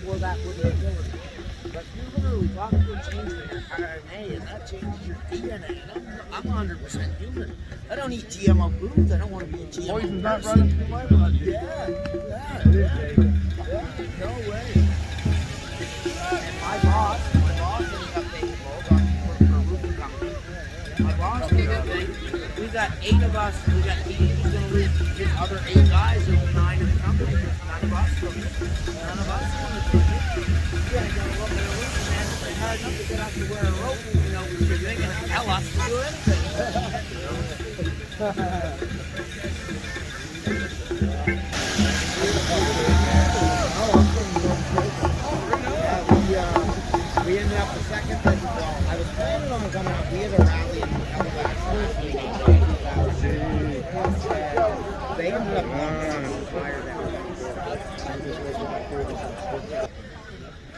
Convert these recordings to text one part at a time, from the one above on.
before that wouldn't have been. But you literally talk to a change your RNA, and that changes your DNA. And I'm 100% human. I don't eat GMO foods. I don't want to be a GMO Poison's not person. running through my blood. Yeah, no way. And my boss ended up taking both on for a roofing company. My boss did a thing. We got 8 of us. He's going to lose his other 8 guys and 9 in the company. None of us took it. None of us want to take it. Yeah, you gotta look at a roof, man. It's hard enough to get us to wear a rope. You know, you're going to tell us to do anything. We ended up the second day. Well, I was planning on coming out. We had a rally in Halifax last week. They ended up higher than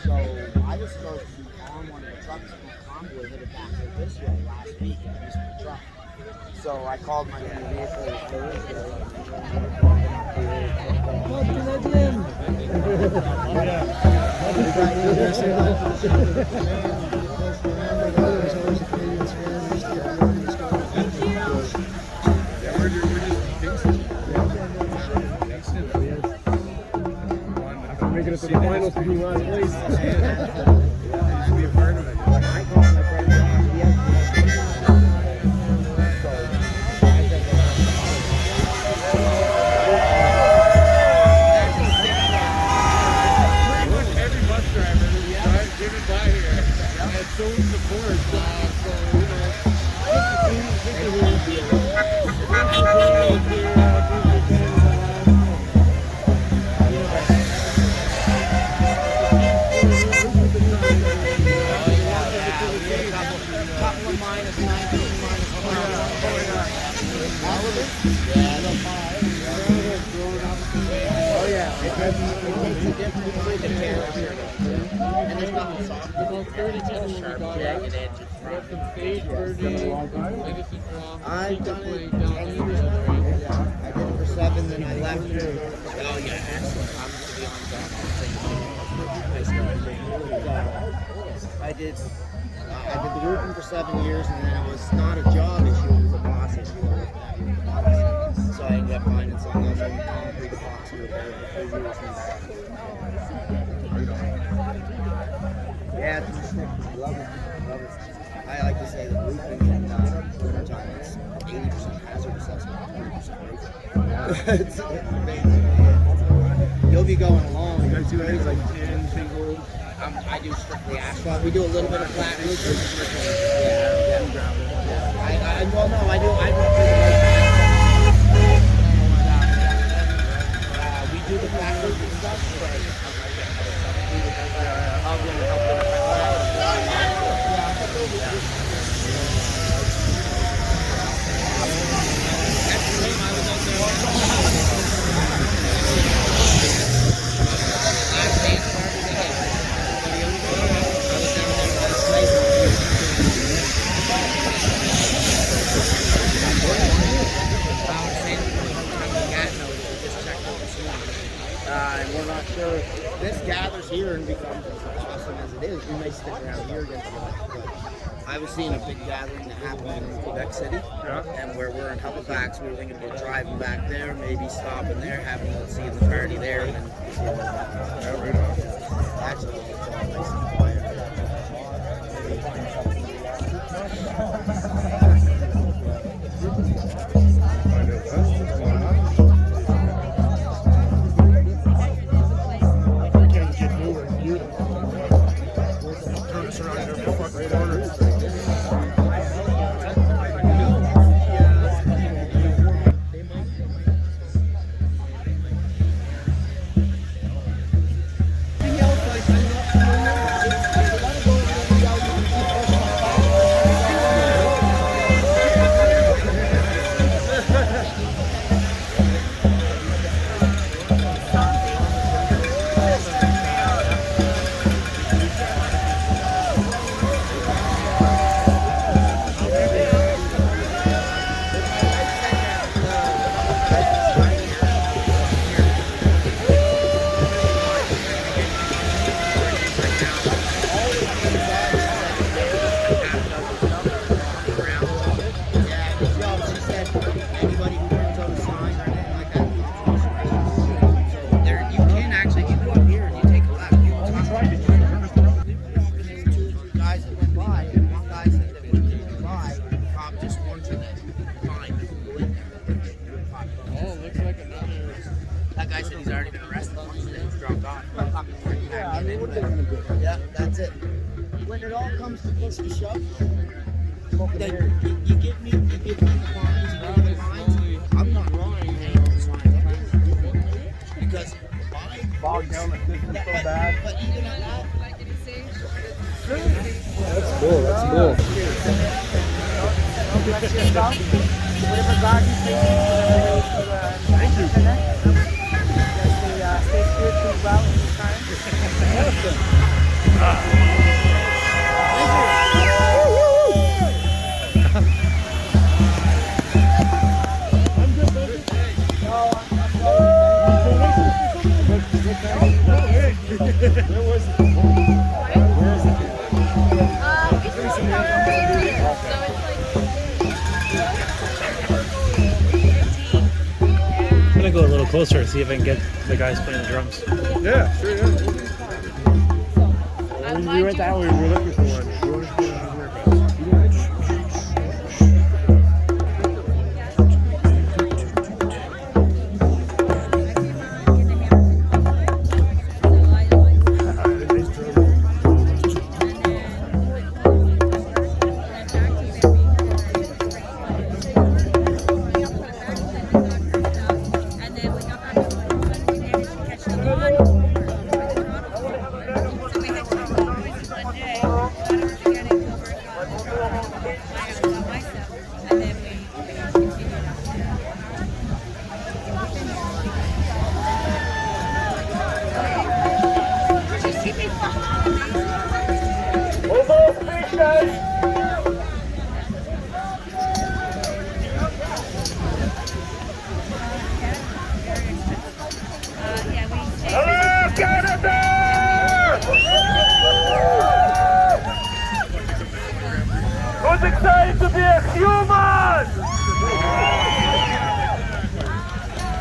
so I was supposed to be on one of the trucks from Convoy headed back this way last week and missed the truck. So I called my vehicle Making it to the finals to be last place. Be a part of it. I called my friend Josh. He has pretty much every bus driver driven by here has shown support. So, you know, I've done it 10 years now. I did it for 7, then I left. Oh yeah, excellent. I'm I did the roofing for 7 years, and then it was not a job issue, it was a boss issue. So I ended up finding something else in concrete epoxy repair for 3 years. Yeah, it's love it. I like to say that roofing in wintertime is 80% hazardous assessment, 20% it's amazing. You'll be going along. you guys do things like tin, shingles. I do strictly asphalt. We do a little bit of flat roofing. Well, no, I do. We do the flat roofing stuff. I'm going to help them. And we're not sure if this gathers here and becomes as awesome as it is. We may stick around here again. I was seeing a big gathering that happened in Quebec City, and where we're in Halifax, we were thinking about driving back there, maybe stopping there, having a season party there, and then actually it's all nice and quiet. when it all comes to push to shove, then you give me the lines, you give me the lines. I'm not wrong because Bogged down the system so bad. But even at that, That's cool. That's cool. don't bless yourself. Whatever God you take, thank you. Stay spiritually well in this time. Where was it? Where is it? I'm gonna go a little closer and see if I can get the guys playing the drums. Yeah, sure. Yeah. We went that way. We were looking for one. Who's excited to be a human?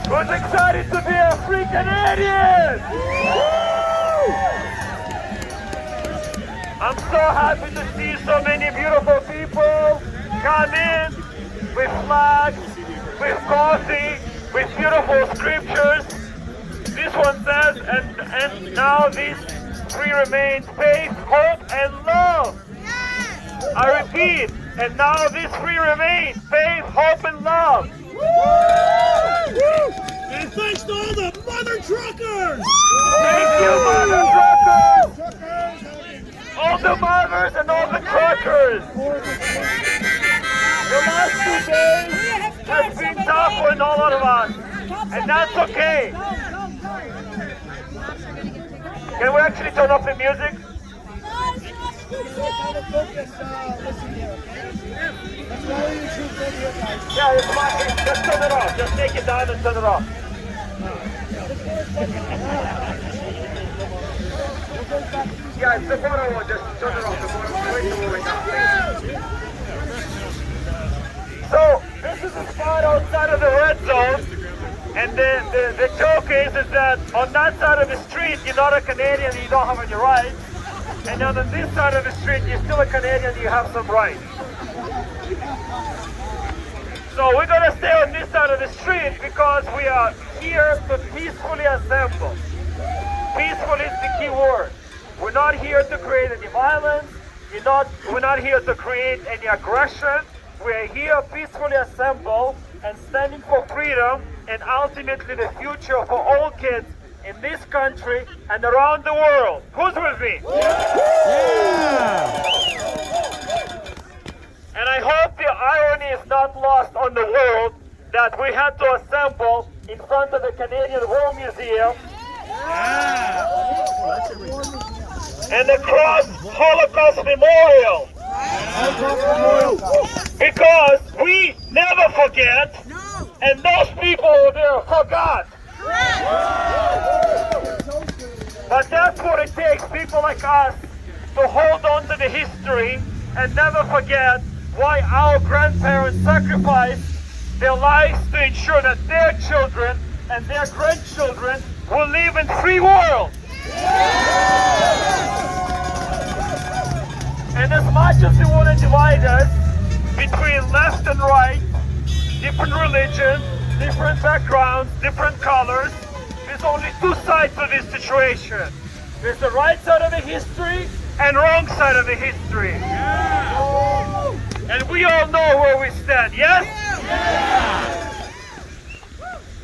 Who's excited to be a free Canadian? I'm so happy to see so many beautiful people come in with flags, with coffee, with beautiful scriptures. This one says, and now these three remain: faith, hope, and love. I repeat, and now these three remain: faith, hope, and love. And thanks to all the mother truckers! Thank you, mother truckers! All the mothers and all the truckers! The last 2 days has been tough on all of us, and that's okay. Can we actually turn off the music? Yeah, it's fine. Just turn it off. Just take it down and turn it off. Yeah, it's the photo one. Just turn it off. The photo So, this is the spot outside of the red zone. And the joke is that on that side of the street, you're not a Canadian and you don't have any rights. And on this side of the street, you're still a Canadian and you have some rights. So we're going to stay on this side of the street because we are here to peacefully assemble. Peaceful is the key word. We're not here to create any violence. We're not here to create any aggression. We're here peacefully assemble and standing for freedom and ultimately the future for all kids in this country and around the world. Who's with me? Yeah! And I hope the irony is not lost on the world that we had to assemble in front of the Canadian War Museum and the Cross Holocaust Memorial. Because we never forget, and those people over there forgot. But that's what it takes, people like us, to hold on to the history and never forget why our grandparents sacrificed their lives to ensure that their children and their grandchildren will live in a free world. And as much as they want to divide us between left and right, different religions, different backgrounds, different colors, there's only two sides to this situation. There's the right side of the history and wrong side of the history. And we all know where we stand, yes?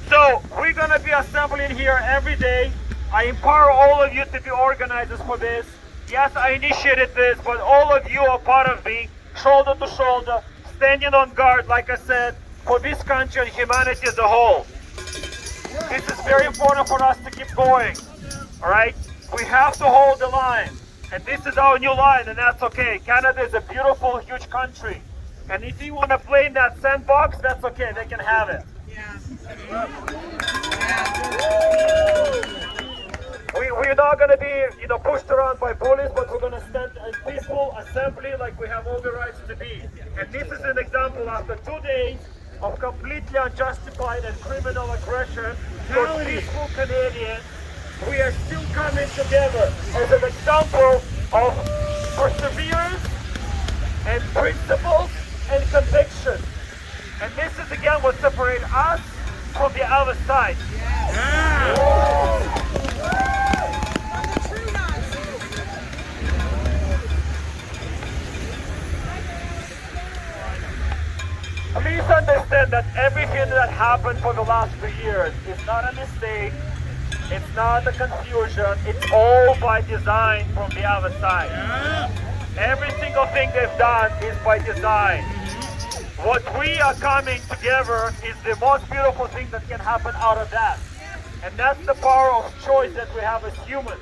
So we're gonna be assembling here every day. I empower all of you to be organizers for this. Yes, I initiated this, but all of you are part of me, shoulder to shoulder, standing on guard, like I said, for this country and humanity as a whole. This is very important for us to keep going, all right? We have to hold the line, and this is our new line, and that's okay. Canada is a beautiful, huge country, and if you want to play in that sandbox, that's okay, they can have it. We're not going to be, pushed around by bullies, but we're going to stand in peaceful assembly like we have all the rights to be. And this is an example after 2 days of completely unjustified and criminal aggression for peaceful Canadians. We are still coming together as an example of perseverance and principles and conviction. And this is again what separates us from the other side. Please understand that everything that happened for the last 2 years is not a mistake, it's not a confusion, it's all by design from the other side. Every single thing they've done is by design. What we are coming together is the most beautiful thing that can happen out of that. And that's the power of choice that we have as humans.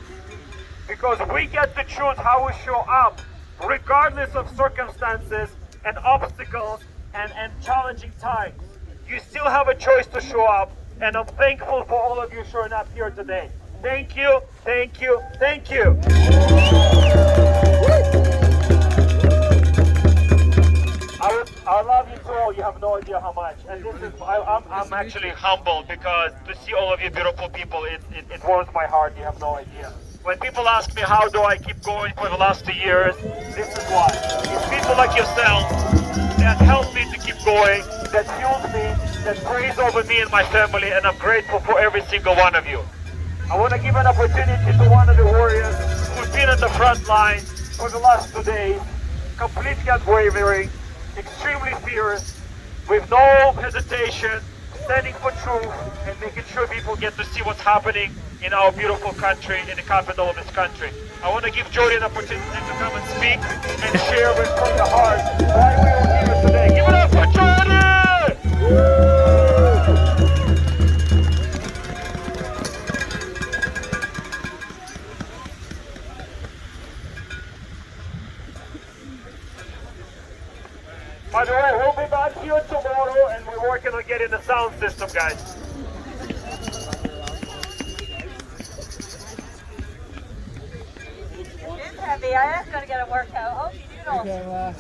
Because we get to choose how we show up, regardless of circumstances and obstacles and challenging times. You still have a choice to show up, and I'm thankful for all of you showing up here today. Thank you, thank you, thank you. I love you too. You have no idea how much. And this is, I'm actually humbled because to see all of you beautiful people, it warms my heart. You have no idea. When people ask me how do I keep going for the last 2 years, this is why. It's people like yourself that help me to keep going, that fuels me, that prays over me and my family, and I'm grateful for every single one of you. I want to give an opportunity to one of the warriors who's been on the front line for the last 2 days, completely unwavering, extremely fierce, with no hesitation, standing for truth and making sure people get to see what's happening in our beautiful country, in the capital of this country. I want to give Jody an opportunity to come and speak and share with from the heart why we are here today. Give it up for Jody! By the way, we'll be back here tomorrow and we're working on getting the sound system, guys. Heavy. I am going to get a workout. Hope you do.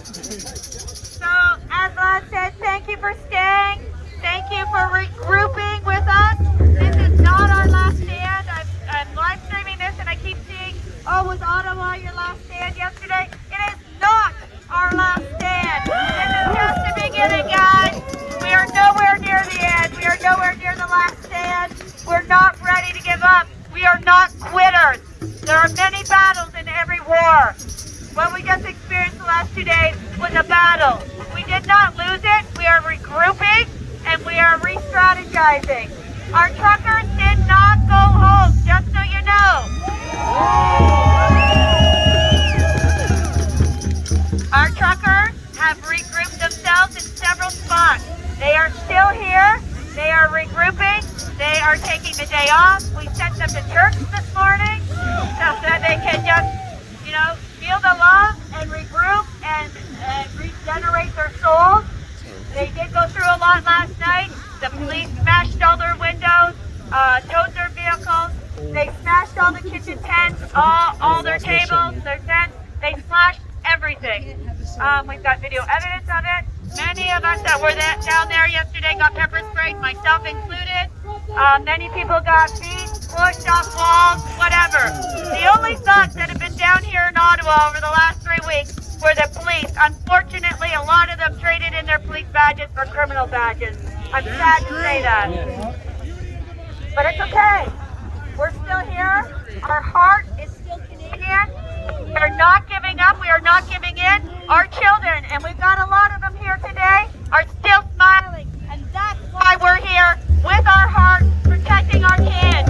So, as Vlad said, thank you for staying. Thank you for regrouping with us. This is not our last stand. I'm live streaming this and I keep seeing, oh, was Ottawa your last stand yesterday? It is not our last stand. This is just the beginning, guys. We are nowhere near the end. We are nowhere near the last stand. We're not ready to give up. We are not quitters. There are many battles in every war. What we just experienced the last 2 days was a battle. We did not lose it. We are regrouping and we are re-strategizing. Our truckers did not go home, just so you know. Our truckers have regrouped themselves in several spots. They are still here. They are regrouping. They are taking the day off. We sent them to church this morning so that they can just, feel the love and regroup and regenerate their souls. They did go through a lot last night. The police smashed all their windows, towed their vehicles. They smashed all the kitchen tents, all their tables, their tents. They slashed everything. We've got video evidence of it. Many of us that were down there yesterday got pepper sprayed, myself included. Many people got beat, pushed off walls, whatever. The only thugs that have been down here in Ottawa over the last 3 weeks were the police. Unfortunately, a lot of them traded in their police badges for criminal badges. I'm sad to say that. But it's okay. We're still here. Our heart is still Canadian. We are not giving up. We are not giving in. Our children, and we've got a lot of them here today, are still smiling. And that's why we're here with our hearts, protecting our kids.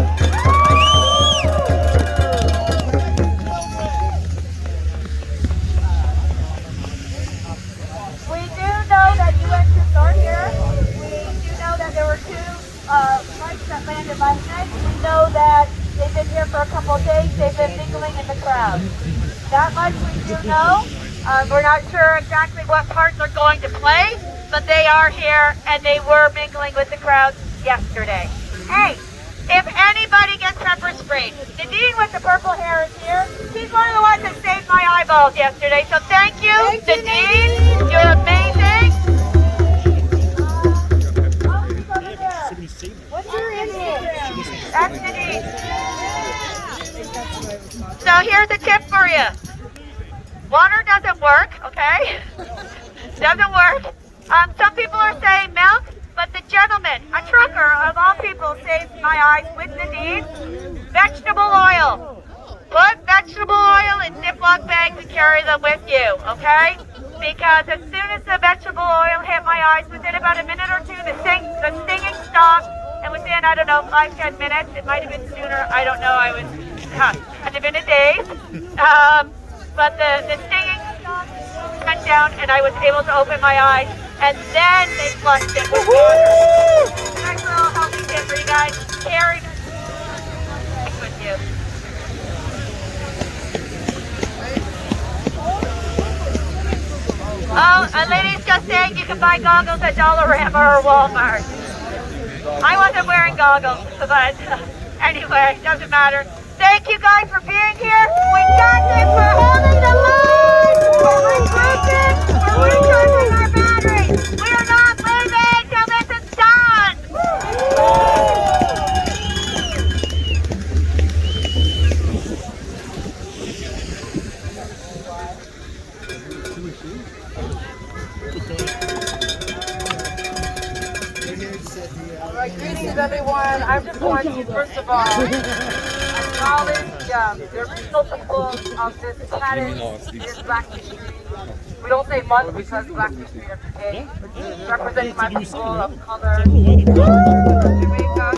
We do know that UN troops are here. We do know that there were two flights that landed last night. We know that they've been here for a couple of days. They've been mingling in the crowd. That much we do know. We're not sure exactly what parts they're going to play, but they are here and they were mingling with the crowd yesterday. Hey, if anybody gets pepper sprayed, Nadine with the purple hair is here. She's one of the ones that saved my eyeballs yesterday, so thank you, Nadine. You're amazing. What's your Instagram? That's Nadine. So here's a tip for you. Water doesn't work, okay? Doesn't work. Some people are saying milk, but the gentleman, a trucker of all people, saved my eyes with Nadine. Vegetable oil. Put vegetable oil in Ziploc bags and carry them with you, okay? Because as soon as the vegetable oil hit my eyes, within about a minute or two, the stinging stopped. And within, I don't know, 5-10 minutes, it might have been sooner, I don't know, I was kind of in a daze. But the stinging went down and I was able to open my eyes, and then they flushed it with water. Nice little healthy tip for you guys. Carry with you. Oh, a lady's just saying you can buy goggles at Dollarama or Walmart. I wasn't wearing goggles, but anyway, doesn't matter. Thank you guys for being here. We got this. We're holding the line. We're recruiting. We're recharging our batteries. We are not leaving till this is done. All right, greetings everyone. I just want to first of all acknowledge the original people of this planet, this Black History. We don't say month because Black History every day. Representing my people of color, Jamaica.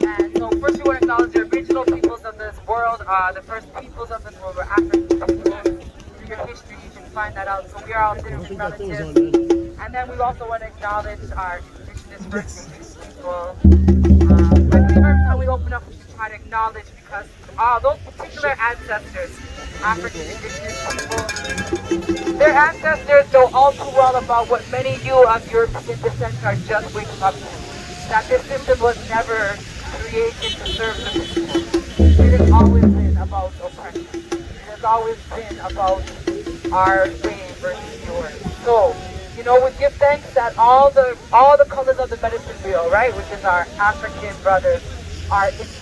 And so first we want to acknowledge the original peoples of this world. The first peoples of this world were African people. Through your history you can find that out. So we are all different relatives. And then we also want to acknowledge our indigenous First Nations people. I believe every time we open up, we should try to acknowledge, because those particular ancestors, African indigenous people, their ancestors know all too well about what many of you of European descent are just waking up to. That this system was never created to serve the people. It has always been about oppression. It has always been about our way versus yours. So, you know, we give thanks that all the colors of the medicine wheel, right, which is our African brothers, our indigenous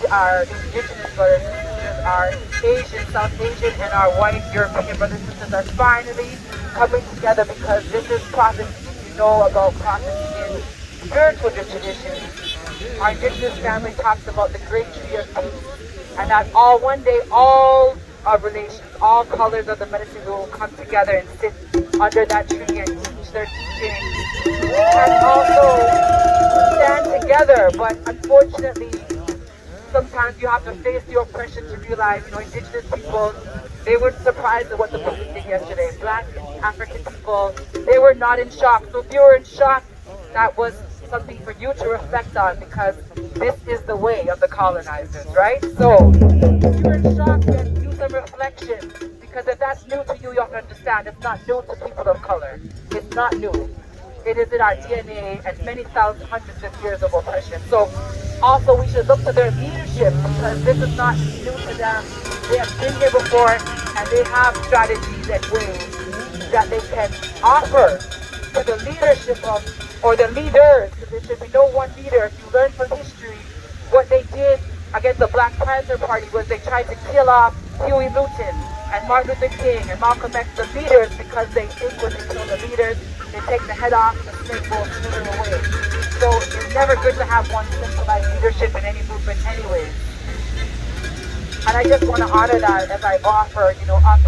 brothers and sisters, our Asian, South Asian, and our white European brothers and sisters are finally coming together, because this is prophecy. You know about prophecy in spiritual traditions. Our indigenous family talks about the great tree of peace, and that one day all relations, all colors of the medicine wheel will come together and sit under that tree and teach their teaching, and also stand together. But unfortunately, sometimes you have to face the oppression to realize, you know, indigenous people, they were surprised at what the police did yesterday. Black African people, they were not in shock. So if you were in shock, that was something for you to reflect on, because this is the way of the colonizers, right? So if you're in shock, then do some reflection, because if that's new to you, you have to understand it's not new to people of color. It's not new. It is in our DNA and many thousands, hundreds of years of oppression. So also we should look to their leadership, because this is not new to them. They have been here before, and they have strategies and ways that they can offer to the leadership of, or the leaders, because there should be no one leader. If you learn from history, what they did against the Black Panther Party was they tried to kill off Huey Newton and Martin Luther King and Malcolm X, the leaders, because they think when they kill the leaders, they take the head off, the snake will slither away. So it's never good to have one centralized leadership in any movement anyways. And I just want to honor that as I offer, up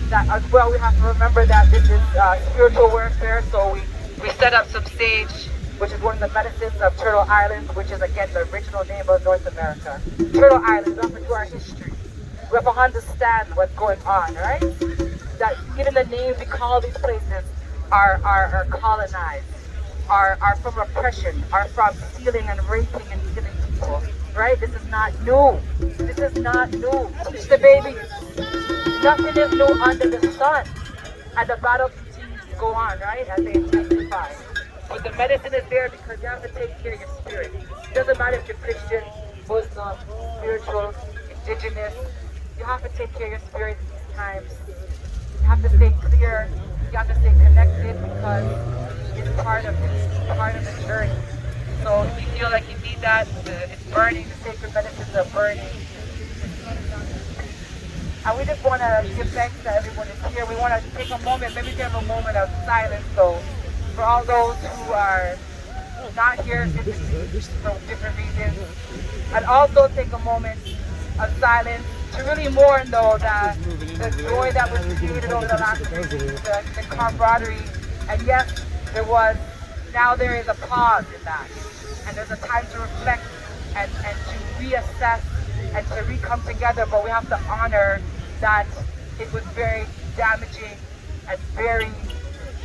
that as well. We have to remember that this is spiritual warfare, so we set up some sage, which is one of the medicines of Turtle Island, which is again the original name of North America. Turtle Island, we have to do our history. We have to understand what's going on, right? That even the names we call these places are colonized, are from oppression, are from stealing and raping and killing people, right? This is not new. This is not new. Teach the baby. Nothing is new under the sun. And the battle continues to go on, right? As they intensify. But the medicine is there because you have to take care of your spirit. It doesn't matter if you're Christian, Muslim, spiritual, indigenous. You have to take care of your spirit in these times. You have to stay clear. You have to stay connected because it's part of the journey. So if you feel like you need that, it's burning. The sacred medicines are burning. And we just want to give thanks to everyone who's here. We want to take a moment, maybe have a moment of silence. So for all those who are not here for different reasons, and also take a moment of silence to really mourn, though, that the joy that was created over the last few weeks, the camaraderie, and yes, now there is a pause in that, and there's a time to reflect and to reassess and to re-come together, but we have to honor that it was very damaging and very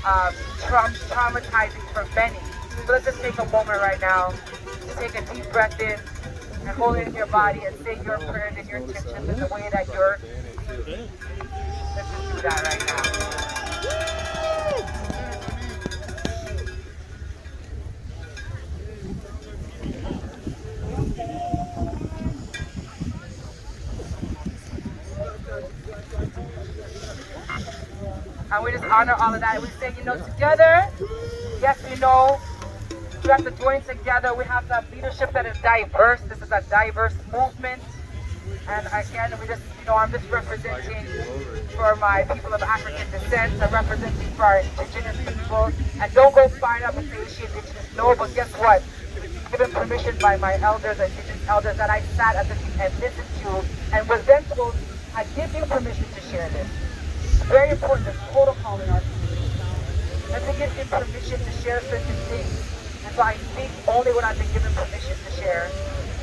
traumatizing for many. So let's just take a moment right now to take a deep breath in and hold it in your body and say your prayers and your intentions in the way that you're feeling. Let's just do that right now. And we just honor all of that. We say, together, yes, we have to join together. We have to have leadership that is diverse. This is a diverse movement. And again, I'm just representing for my people of African descent. I'm representing for our indigenous people. And don't go find up and say she indigenous. No, but guess what? Given permission by my elders, indigenous elders, that I sat at the seat and listened to and was then told, I give you permission to share this. It's very important. There's protocol in our community. And to give you permission to share certain things. And so I speak only when I've been given permission to share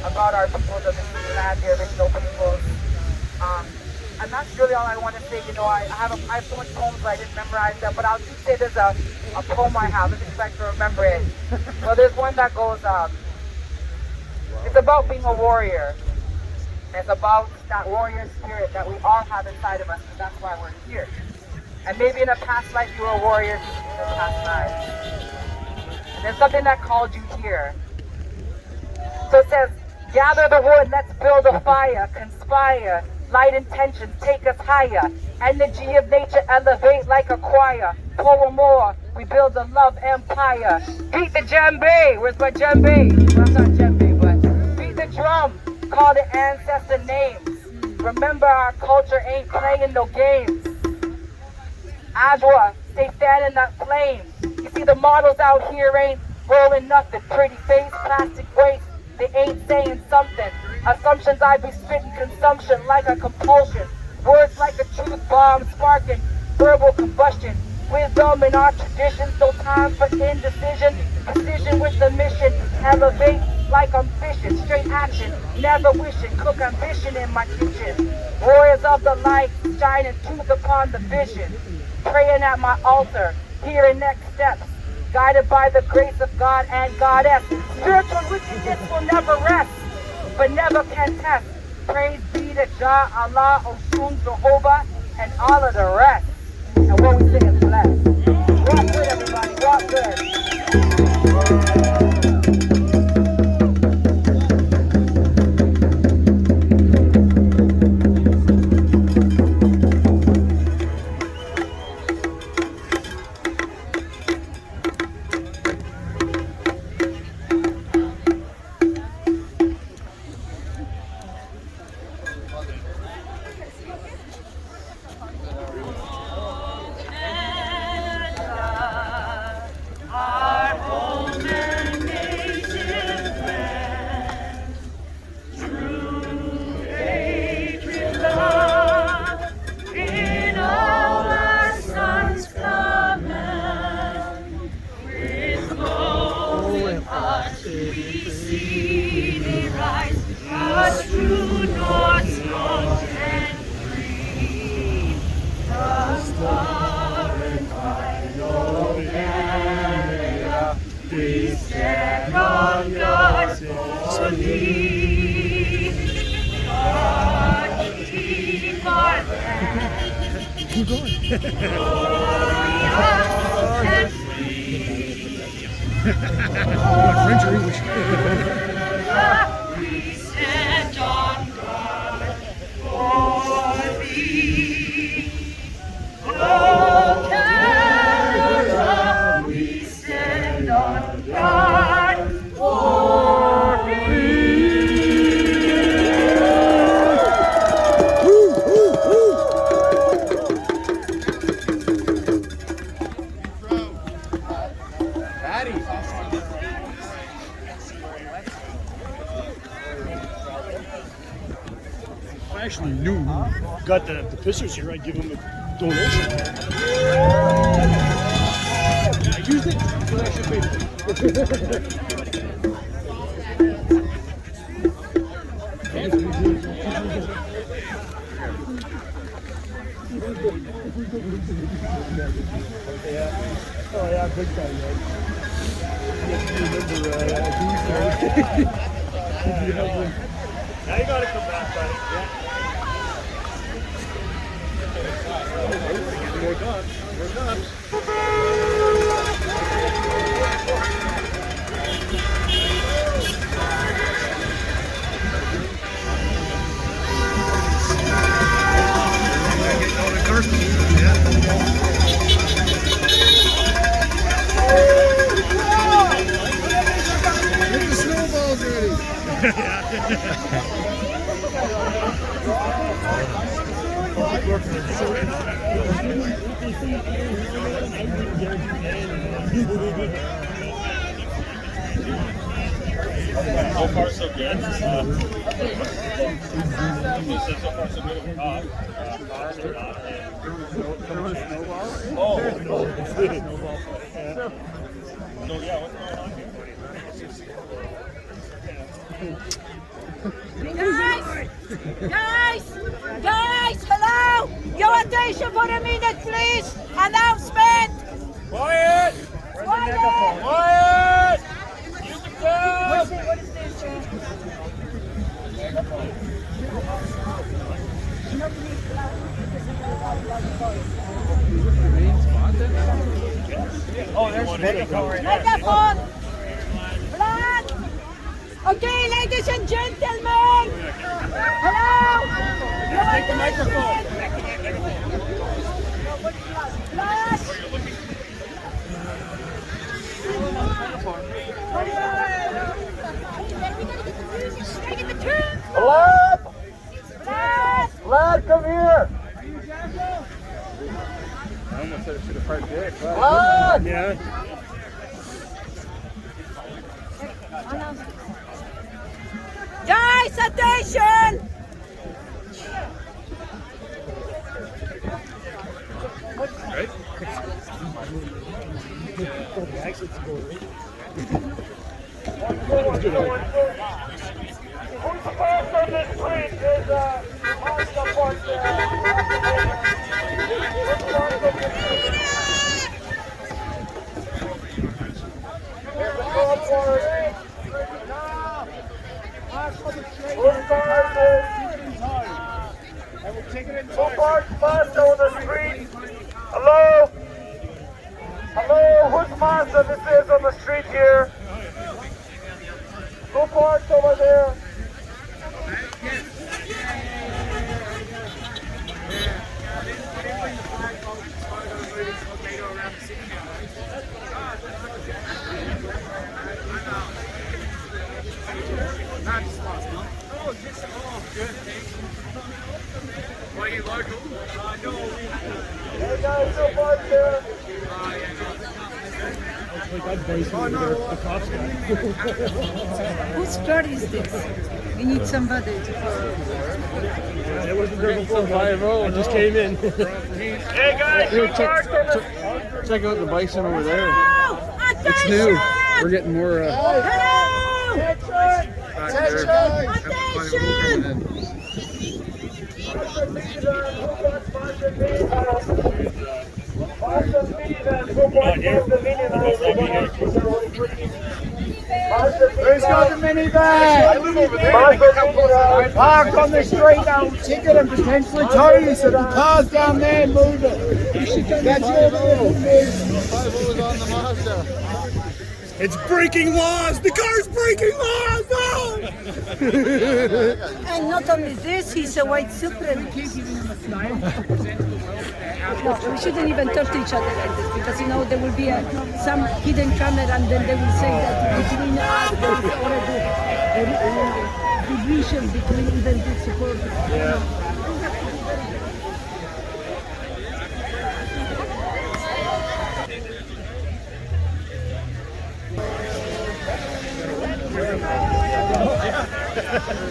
about our peoples of this land, the original peoples. And that's really all I want to say. I have so much poems, but I didn't memorize them. But I'll just say there's a poem I have. Let me try to remember it. Well, there's one that goes, it's about being a warrior. It's about that warrior spirit that we all have inside of us, and that's why we're here. And maybe in a past life you were a warrior in a past life. And there's something that called you here. So it says, gather the wood, let's build a fire, conspire, light intentions, take us higher. Energy of nature, elevate like a choir. Pour more, we build a love empire. Beat the djembe, where's my djembe? Well, not djembe, but beat the drum. Call the ancestor names. Remember our culture ain't playing no games. Adwa, stay fanning that flame. You see the models out here ain't rolling nothing. Pretty face, plastic waste, they ain't saying something. Assumptions I be spitting consumption like a compulsion. Words like a truth bomb sparking verbal combustion. Wisdom in our traditions, no time for indecision. Precision with the mission, elevate like I'm fishing. Straight action, never wishing. Cook ambition in my kitchen. Warriors of the light, shining truth upon the vision. Praying at my altar, hearing next steps. Guided by the grace of God and Goddess. Spiritual wickedness will never rest, but never can test. Praise be to Jah, Allah, Oshun, Jehovah, and all of the rest. And what we say is blessed. Walk good, everybody. Walk good. Keep going. French or English? We stand on guard for thee. Oh, Canada, we stand on guard for thee. I actually knew who got the pissers here. I'd give them a donation. I used it, but I should pay for Oh yeah, big time, man. Now you gotta come back, buddy. We're done. We're done. Get the snowballs ready. So far, so good. So far, so good. Oh, so yeah, what's going on here? Guys, hello! Your attention for a minute, please! Announcement! Quiet! Quiet! You can tell! What is this? Oh, there's a megaphone. Megaphone! Blood! Okay, ladies and gentlemen! Hello! Take the microphone. Blood! Vlad! Blood! Vlad, come here! I almost said it should have parked there. Vlad! Yeah. Guys, attention! Right? Who's first on the street is Marshall Park there. Who's first on the street? There's a call for it. Who's started? Who parked first on the street? Hello? Hello, whose Mazda this is on the street here? Who parked over there? Why you local? Hey guys, who parked there? Whose car is this? We need somebody to follow. It wasn't there before. I just came in. Hey guys, who parked on the Check out the bison over there. Attention! It's new. We're getting more Hello! back there. Attention! Who parked on the minivan? Who's got the minivan? Park on the street, they'll ticket and potentially tow you, so the car's down there moving. That's your rule. It's breaking laws! The car's breaking laws! No! And not only this, he's a white supremacist. No, we shouldn't even talk to each other like this because, you know, there will be some hidden camera and then they will say that between us there is already a division between even the supporters. Yeah.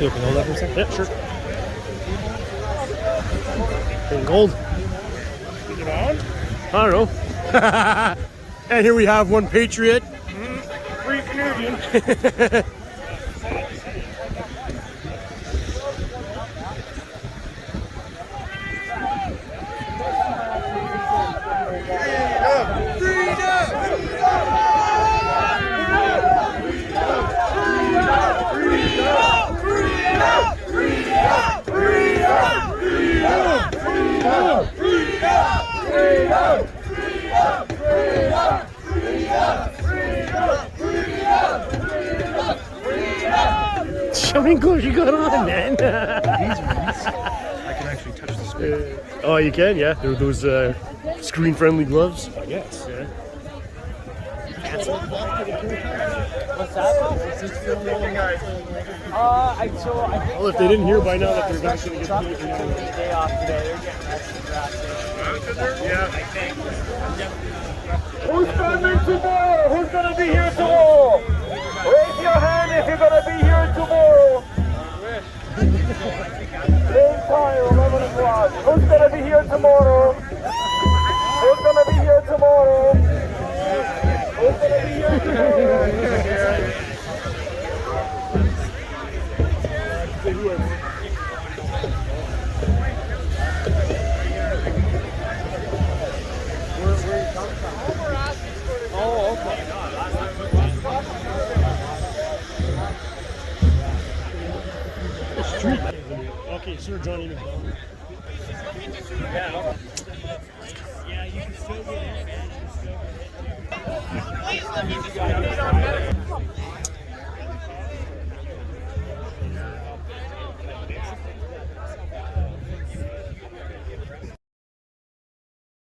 You can hold that for a second? Yeah, sure. Getting gold. Is it on? I don't know. And here we have one Patriot. Free Canadian. How many gloves you got on, man? These ones, I can actually touch the screen. Oh, you can? Yeah. They're those screen-friendly gloves. I guess. Yeah. What's that? I think Well, if they didn't hear by now that they're not going to get the day off today. They're getting extra practice. Yeah. I think. Who's coming tomorrow? Who's gonna be here tomorrow? Raise your hand if you're gonna be here tomorrow. Same time, 11 o'clock. Who's gonna be here tomorrow? Who's gonna be here tomorrow? Who's gonna be here tomorrow? Okay, Sir Johnny McDonald. Yeah, you can still get in, man.